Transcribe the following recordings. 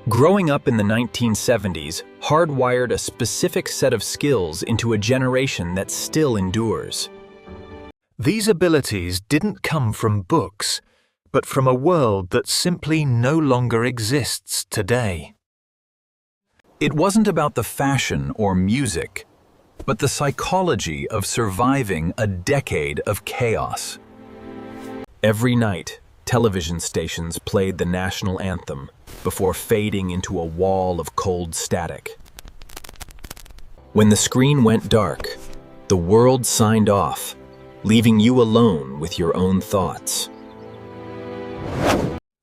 Growing up in the 1970s hardwired a specific set of skills into a generation that still endures. These abilities didn't come from books, but from a world that simply no longer exists today. It wasn't about the fashion or music, but the psychology of surviving a decade of chaos. Every night, television stations played the national anthem before fading into a wall of cold static. When the screen went dark, the world signed off, leaving you alone with your own thoughts.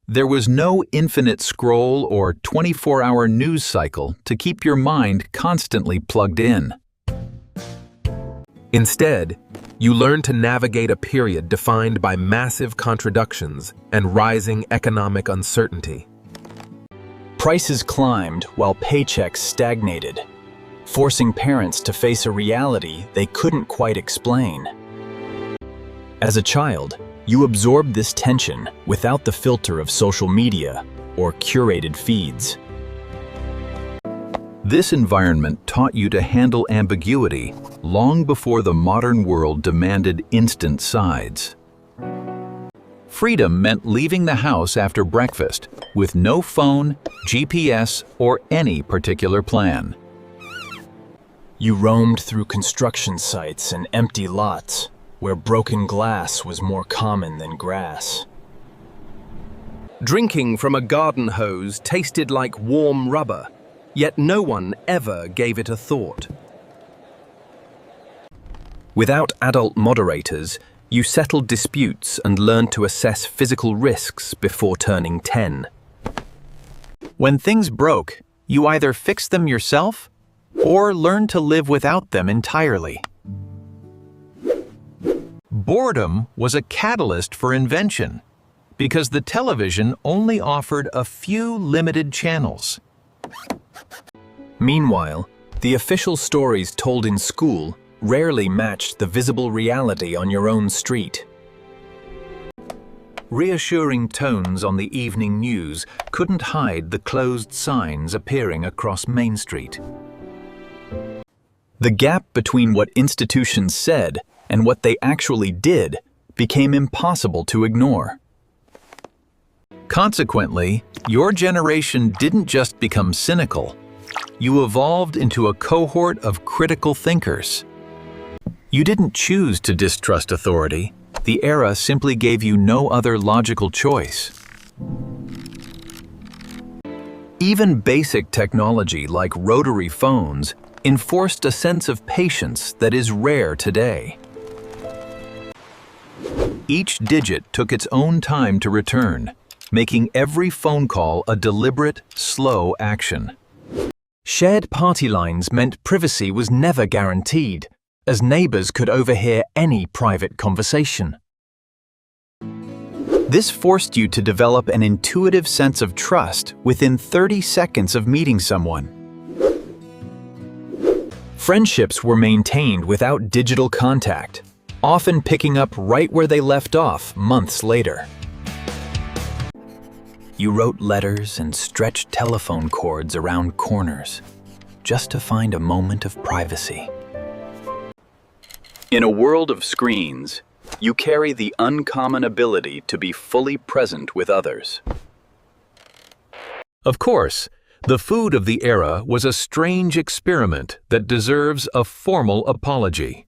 There was no infinite scroll or 24-hour news cycle to keep your mind constantly plugged in. Instead, you learn to navigate a period defined by massive contradictions and rising economic uncertainty. Prices climbed while paychecks stagnated, forcing parents to face a reality they couldn't quite explain. As a child, you absorbed this tension without the filter of social media or curated feeds. This environment taught you to handle ambiguity long before the modern world demanded instant sides. Freedom meant leaving the house after breakfast with no phone, GPS, or any particular plan. You roamed through construction sites and empty lots, where broken glass was more common than grass. Drinking from a garden hose tasted like warm rubber, yet no one ever gave it a thought. Without adult moderators, you settled disputes and learned to assess physical risks before turning 10. When things broke, you either fixed them yourself or learned to live without them entirely. Boredom was a catalyst for invention because the television only offered a few limited channels. Meanwhile, the official stories told in school rarely matched the visible reality on your own street. Reassuring tones on the evening news couldn't hide the closed signs appearing across Main Street. The gap between what institutions said and what they actually did became impossible to ignore. Consequently, your generation didn't just become cynical. You evolved into a cohort of critical thinkers. You didn't choose to distrust authority. The era simply gave you no other logical choice. Even basic technology like rotary phones enforced a sense of patience that is rare today. Each digit took its own time to return, making every phone call a deliberate, slow action. Shared party lines meant privacy was never guaranteed, as neighbors could overhear any private conversation. This forced you to develop an intuitive sense of trust within 30 seconds of meeting someone. Friendships were maintained without digital contact, often picking up right where they left off months later. You wrote letters and stretched telephone cords around corners, just to find a moment of privacy. In a world of screens, you carry the uncommon ability to be fully present with others. Of course, the food of the era was a strange experiment that deserves a formal apology.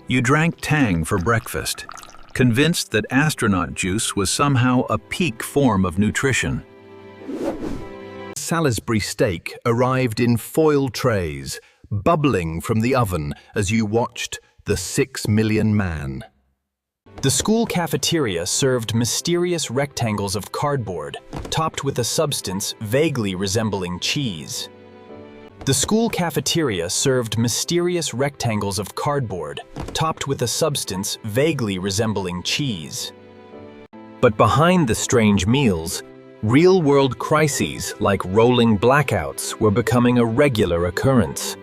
You drank Tang for breakfast, convinced that astronaut juice was somehow a peak form of nutrition. Salisbury steak arrived in foil trays, bubbling from the oven as you watched The 6 Million Man. The school cafeteria served mysterious rectangles of cardboard, topped with a substance vaguely resembling cheese. The school cafeteria served mysterious rectangles of cardboard, topped with a substance vaguely resembling cheese. But behind the strange meals, real-world crises like rolling blackouts were becoming a regular occurrence.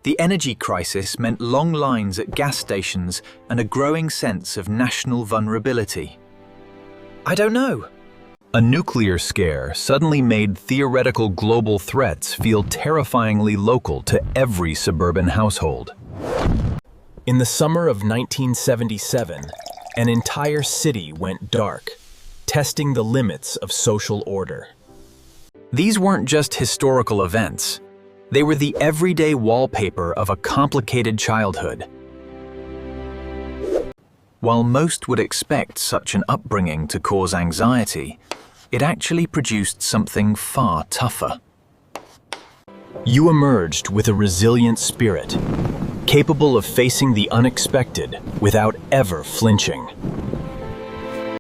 The energy crisis meant long lines at gas stations and a growing sense of national vulnerability. I don't know. A nuclear scare suddenly made theoretical global threats feel terrifyingly local to every suburban household. In the summer of 1977, an entire city went dark, testing the limits of social order. These weren't just historical events. They were the everyday wallpaper of a complicated childhood. While most would expect such an upbringing to cause anxiety, it actually produced something far tougher. You emerged with a resilient spirit, capable of facing the unexpected without ever flinching.